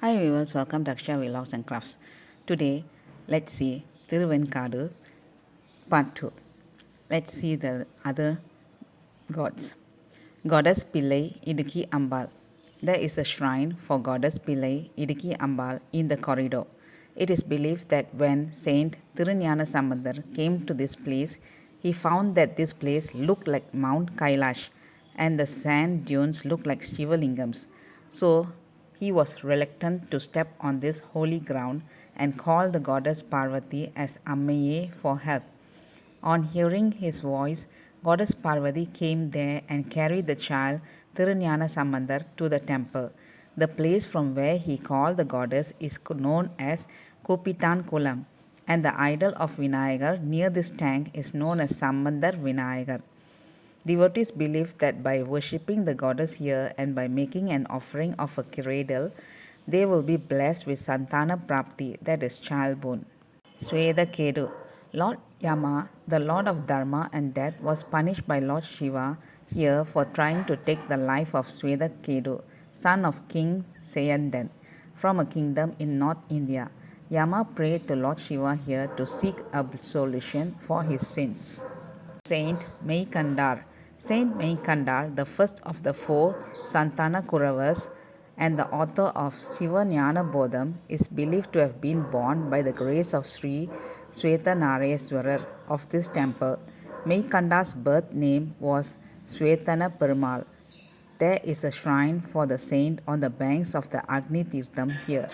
Hi viewers, welcome to Aksha Vlogs and Crafts. Today, let's see Thiruvenkadu part 2. Let's see the other gods. Goddess Pillai Idiki Ambal. There is a shrine for Goddess Pillai Idiki Ambal in the corridor. It is believed that when Saint Thirunyana Sambandar came to this place, he found that this place looked like Mount Kailash and the sand dunes looked like Shivalingams. So he was reluctant to step on this holy ground and called the goddess Parvati as Ammaye for help. On hearing his voice, Goddess Parvati came there and carried the child Thirunyana Sambandar to the temple. The place from where he called the goddess is known as Kopitan Kulam, and the idol of Vinayagar near this tank is known as Sambandar Vinayagar. Devotees believe that by worshipping the goddess here and by making an offering of a cradle, they will be blessed with Santana Prapti, that is childborn. Sweda Kedu. Lord Yama, the Lord of Dharma and Death, was punished by Lord Shiva here for trying to take the life of Sweda Kedu, son of King Sayandan, from a kingdom in North India. Yama prayed to Lord Shiva here to seek absolution for his sins. Saint Meikandar. Saint Meikandar, the first of the four Santana Kuravas and the author of Shiva Jnana Bodham, is believed to have been born by the grace of Sri Swetanarayaswarar of this temple. Meikandar's birth name was Swetana Perumal. There is a shrine for the saint on the banks of the Agni Tirtham here.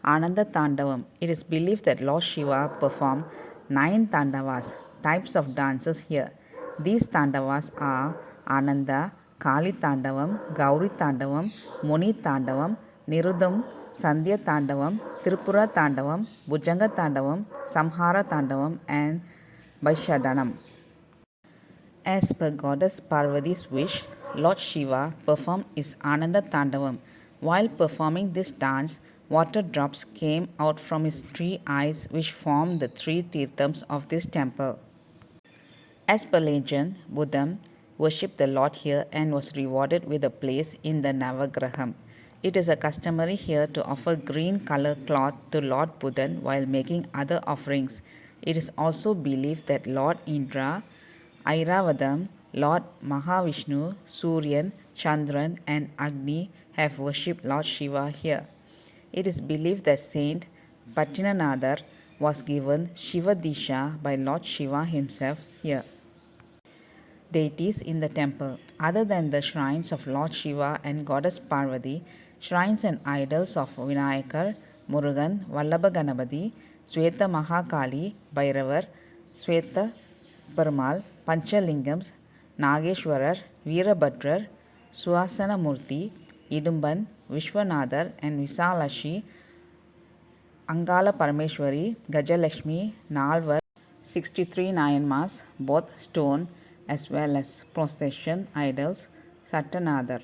Ananda Tandavam. It is believed that Lord Shiva performed 9 Tandavas, types of dances here. These Tandavas are Ananda, Kali Tandavam, Gauri Tandavam, Muni Tandavam, Nirudam, Sandhya Tandavam, Tripura Tandavam, Bhujanga Tandavam, Samhara Tandavam, and Vaishadanam. As per goddess Parvati's wish, Lord Shiva performed his Ananda Tandavam. While performing this dance, water drops came out from his three eyes, which formed the three tirthams of this temple. As per legend, Buddha worshipped the Lord here and was rewarded with a place in the Navagraham. It is a customary here to offer green color cloth to Lord Buddha while making other offerings. It is also believed that Lord Indra, Airavadam, Lord Mahavishnu, Suryan, Chandran, and Agni have worshipped Lord Shiva here. It is believed that Saint Pattinanadar was given Shiva Disha by Lord Shiva himself here. Deities in the temple. Other than the shrines of Lord Shiva and Goddess Parvati, shrines and idols of Vinayakar, Murugan, Vallabha Ganapati, Sweta Mahakali, Bhairavar, Sweta Perumal, Panchalingams, Nageshwarar, Veerabhadrar, Suhasana Murthy, Idumban, Vishwanadar, and Visalashi, Angala Parameshwari, Gajalakshmi, Nalvar, 63 Nayanmas, both stone as well as procession idols, Sattanadar.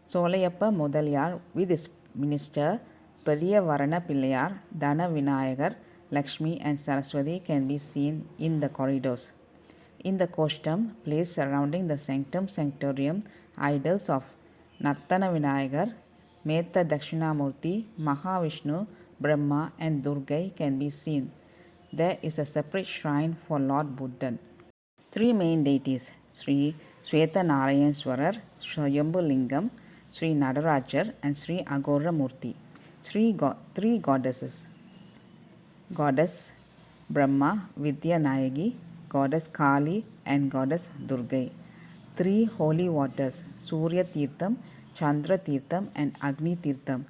Solayappa Mudaliyar with his minister Periyavarana Pillayar, Dana Vinayagar, Lakshmi and Saraswati can be seen in the corridors. In the Koshtam, place surrounding the sanctum sanctorium, idols of Nartana Vinayagar, Meta Dakshinamurti, Mahavishnu, Brahma and Durgai can be seen. There is a separate shrine for Lord Buddha. Three main deities, Sri Sweta Narayanswarar, Swayambhu Lingam, Sri Nadarajar and Sri Agora Murti. Three goddesses. Goddess Brahma, Vidya Nayagi, Goddess Kali and Goddess Durgai. Three holy waters, Surya Tirtham, Chandra Tirtham and Agni Tirtham.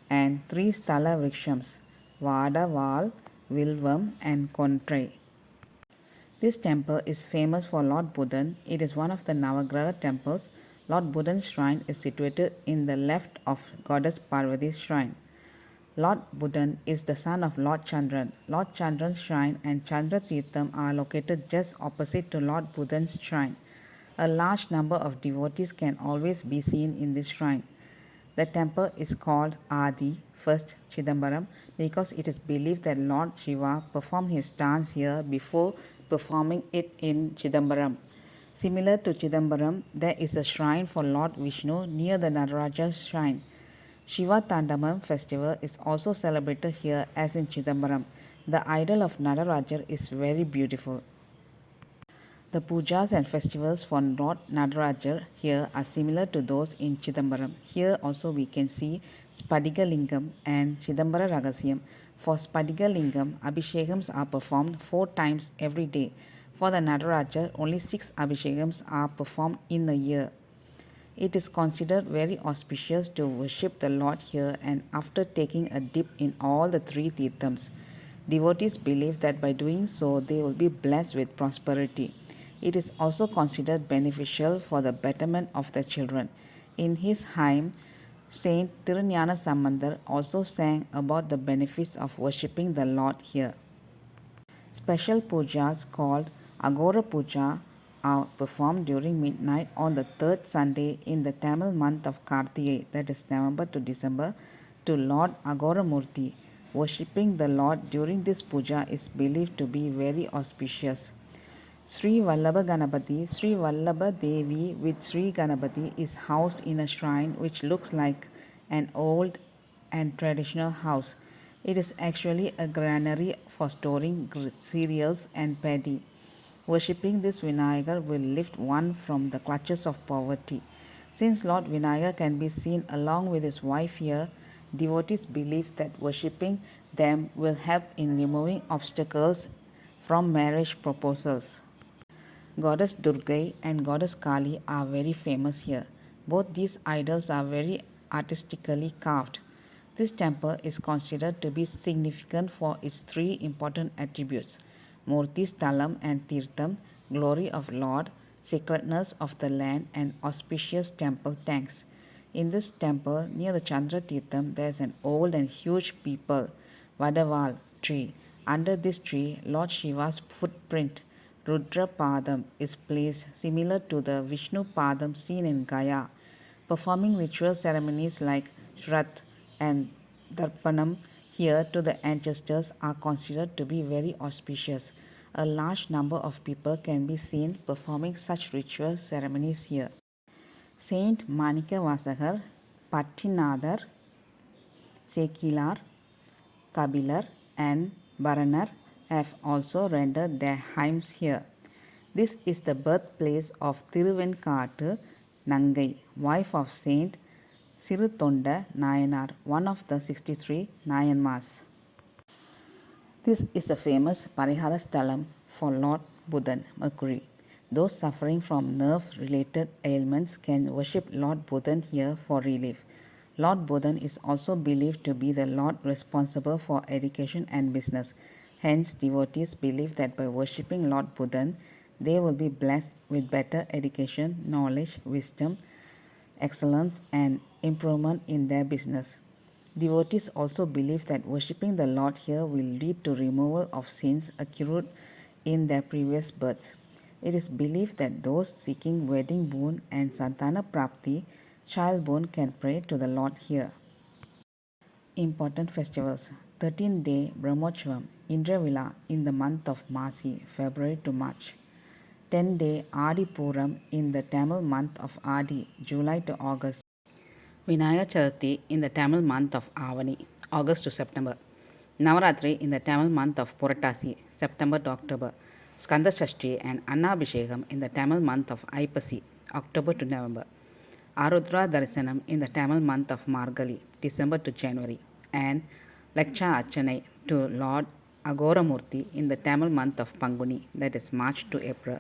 And three Sthala Vrikshams, Vada Val, Vilvam and Kontrai. This temple is famous for Lord Buddha. It is one of the Navagraha temples. Lord Buddha's shrine is situated in the left of Goddess Parvati's shrine. Lord Buddha is the son of Lord Chandran. Lord Chandran's shrine and Chandra Tirtham are located just opposite to Lord Buddha's shrine. A large number of devotees can always be seen in this shrine. The temple is called Adi, first Chidambaram, because it is believed that Lord Shiva performed his dance here before performing it in Chidambaram. Similar to Chidambaram, there is a shrine for Lord Vishnu near the Nataraja's shrine. Shiva Tandamam festival is also celebrated here as in Chidambaram. The idol of Nadarajar is very beautiful. The pujas and festivals for Lord Nadarajar here are similar to those in Chidambaram. Here also we can see Spadiga Lingam and Chidambara Ragasyam. For Spadiga Lingam, Abhishekams are performed 4 times every day. For the Nadarajar, only 6 Abhishekams are performed in a year. It is considered very auspicious to worship the Lord here, and after taking a dip in all the 3 Tirthams, devotees believe that by doing so they will be blessed with prosperity. It is also considered beneficial for the betterment of the children. In his hymn, Saint Tirunjana Sambandar also sang about the benefits of worshipping the Lord here. Special pujas called Agora Puja are performed during midnight on the 3rd Sunday in the Tamil month of Kartigai, that is November to December, to Lord Agora Murthy. Worshipping the Lord during this puja is believed to be very auspicious. Sri Vallabha Ganapati, Sri Vallabha Devi with Sri Ganapati is housed in a shrine which looks like an old and traditional house. It is actually a granary for storing cereals and paddy. Worshipping this Vinayagar will lift one from the clutches of poverty. Since Lord Vinayagar can be seen along with his wife here, devotees believe that worshipping them will help in removing obstacles from marriage proposals. Goddess Durgai and Goddess Kali are very famous here. Both these idols are very artistically carved. This temple is considered to be significant for its 3 important attributes: Murti Sthalam and Tirtham, glory of Lord, sacredness of the land, and auspicious temple thanks. In this temple, near the Chandra Tirtham, there is an old and huge peepal, Vadaval tree. Under this tree, Lord Shiva's footprint, Rudra Padam, is placed similar to the Vishnu Padam seen in Gaya. Performing ritual ceremonies like Shraddh and Darpanam here to the ancestors are considered to be very auspicious. A large number of people can be seen performing such ritual ceremonies here. Saint Manika Vasagar, Pattinadar, Sekilar, Kabilar, and Baranar have also rendered their hymns here. This is the birthplace of Thiruvenkatu Nangai, wife of Saint Sirutonda Nayanar, one of the 63 Nayanmars. This is a famous Parihara Sthalam for Lord Buddhan, Mercury. Those suffering from nerve-related ailments can worship Lord Buddhan here for relief. Lord Buddhan is also believed to be the Lord responsible for education and business. Hence, devotees believe that by worshipping Lord Buddhan, they will be blessed with better education, knowledge, wisdom, excellence, and improvement in their business. Devotees also believe that worshipping the Lord here will lead to removal of sins accrued in their previous births. It is believed that those seeking wedding boon and santana prapti, child boon, can pray to the Lord here. Important festivals: 13th-day Brahmotshavam, Indravila in the month of Masi, February to March. 10-day Adi Puram in the Tamil month of Adi, July to August. Vinaya Chaturthi in the Tamil month of Avani, August to September. Navaratri in the Tamil month of Puratasi, September to October. Skanda Shashti and Annabhishekam in the Tamil month of Aipasi, October to November. Arudra Darsanam in the Tamil month of Margali, December to January. And Laksha Archanai to Lord Agoramurthy in the Tamil month of Panguni, that is March to April.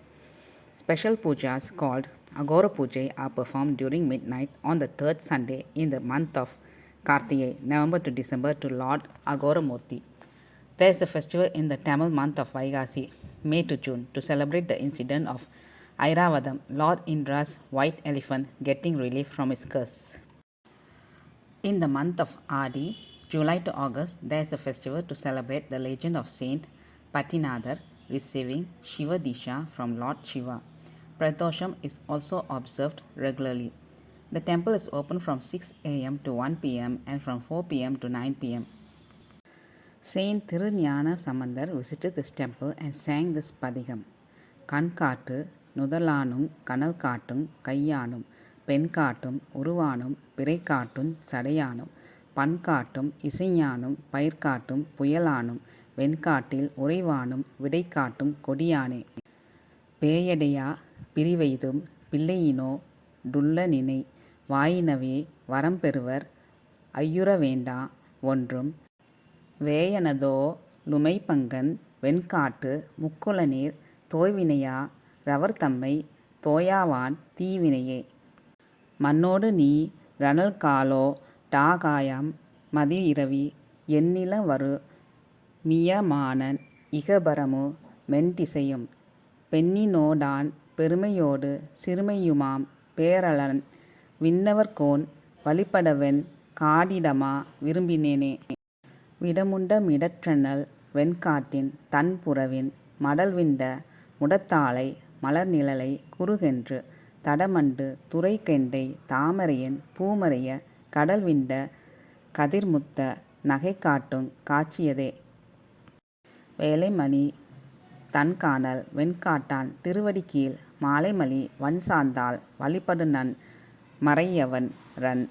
Special pujas called Agora Puja are performed during midnight on the 3rd Sunday in the month of Kartigai, November to December, to Lord Agoramurthy. There is a festival in the Tamil month of Vaigasi, May to June, to celebrate the incident of Airavadam, Lord Indra's white elephant getting relief from his curse. In the month of Adi, July to August, there is a festival to celebrate the legend of Saint Pattinadar receiving Shiva Disha from Lord Shiva. Pradosham is also observed regularly. The temple is open from 6 am to 1 pm and from 4 pm to 9 pm. Saint Tirunjana Sambandar visited this temple and sang this Padikam. Kankatu, Nudalanum, Kanal Katum, Kayanum, Pen Katum, Uruvanum, Pirai Katum, Sadayanum, பண்காட்டும் இசைஞானும் பயிர்காட்டும் புயலானும் வெண்காட்டில் உறைவானும் விடைகாட்டும் கொடியானே. பேயடையா பிரிவெய்தும் பிள்ளையினோ டுள்ளநினை வாயினவே வரம்பெறுவர் ஐயுற வேண்டா ஒன்றும் வேயனதோ லுமைப்பங்கன் வெண்காட்டு முக்குளநீர் தோய்வினையா ரவர்தம்மை தோயாவான் தீவினையே. மண்ணோடு நீ ரணல்காலோ டாகாயம் மதியிரவி எண்ணில வரு மியமானன் இகபரமு மென்திசையும் பெண்ணினோடான் பெருமையோடு சிறுமையுமாம் பேரலன் விண்ணவர்கோன் வழிபடவென் காடிடமா விரும்பினேனே. விடமுண்ட மிடற்றனல் வெண்காட்டின் தன்புறவின் மடல்விண்ட முடத்தாளை மலர்நிழலை குறுகென்று தடமண்டு துறைகெண்டை தாமரையின் பூமறைய கடல்விண்ட கதிர்முத்த நகைகாட்டுங் காட்சியதே. வேலைமணி தன்கானல் வெண்காட்டான் திருவடிக்கீழ் மாலைமலி வன்சார்ந்தாள் வழிபடுநன் மறையவன் run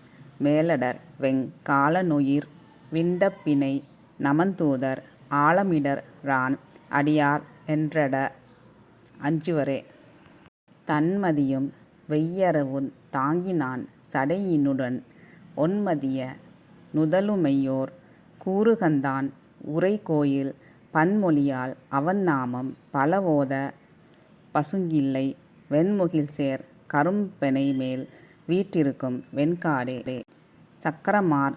மேலடர் வெங் காலனுயிர் விண்டப்பிணை நமந்தூதர் ஆலமிடர் Ron அடியார் என்றட அஞ்சுவரே. தன்மதியும் வெய்யரவுந் தாங்கினான் சடையினுடன் ஒன்மதிய நுதலுமெய்யோர் கூறுகந்தான் உரைகோயில் பன்மொழியால் அவன்நாமம் பலவோத பசுங்கில்லை வெண்முகில்சேர் கரும்பெனைமேல் வீற்றிருக்கும் வெண்காடே. சக்கரமார்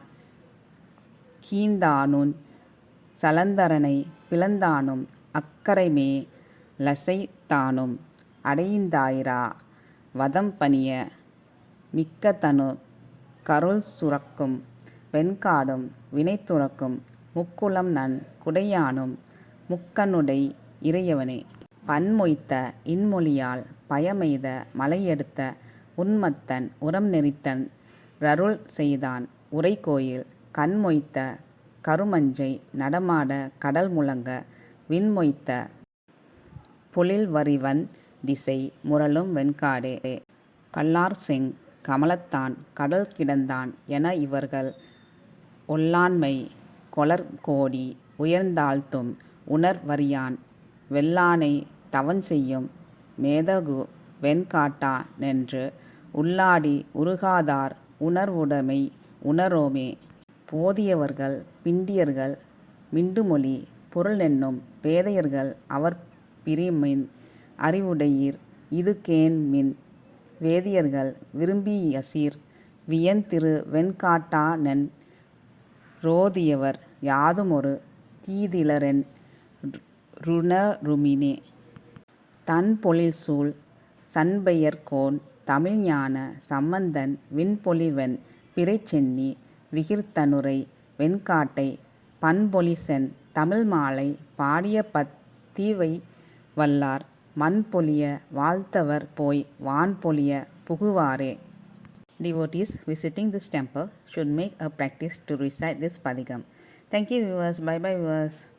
கீந்தானுஞ் சலந்தரனை பிளந்தானும் அக்கரைமே லசைத்தானும் அடைந்தாயிரா வதம்பணிய மிக்கதனு கருள்சுரக்கும் வெண்காடும் வினைத்துரக்கும் முக்குளம்நன் குடையானும் முக்கணுடை இறையவனே. பன்மொய்த்த இன்மொழியால் பயமெய்த மலையெடுத்த உன்மத்தன் உரம்நெறித்தன் ரருள் செய்தான் உரைகோயில் கண்மொய்த்த கருமஞ்சை நடமாட கடல்முழங்க விண்மொய்த்த பொழில்வரிவண் டிசை முரலும் வெண்காடே. கல்லார்செங் கமலத்தான் கடல் கிடந்தான் என இவர்கள் ஒல்லாண்மை கொளர்கோடி உயர்ந்தாழ்த்தும் உணர்வறியான் வெல்லானை தவஞ்செய்யும் மேதகு வெண்காட்டா னென்று உள்ளாடி உருகாதார் உணர்வுடைமை உணரோமே. போதியவர்கள் பிண்டியர்கள் மிண்டுமொழி பொருளென்னும் பேதையர்கள் அவர் பிரிமின் அறிவுடையீர் இதுகேண்மின் வேதியர்கள் விரும்பியசீர் வியன்திரு வெண்காட்டானென் றோதியவர் யாதுமொரு தீதிலரென் றுணருமினே. தன்பொழில்சூழ் சண்பெயர்கோன் தமிழ்ஞான சம்பந்தன் விண்பொழிவெண் பிறைச்சென்னி விகிர்தனுரை வெண்காட்டை பண்பொழிசெந் தமிழ்மாலை பாடியபத் தீவைவல்லார் மண்பொழிய வாழ்த்தவர் போய் வான்பொழிய புகுவாரே. Devotees visiting this temple should make a practice to recite this Padigam. Thank you viewers. Bye bye viewers.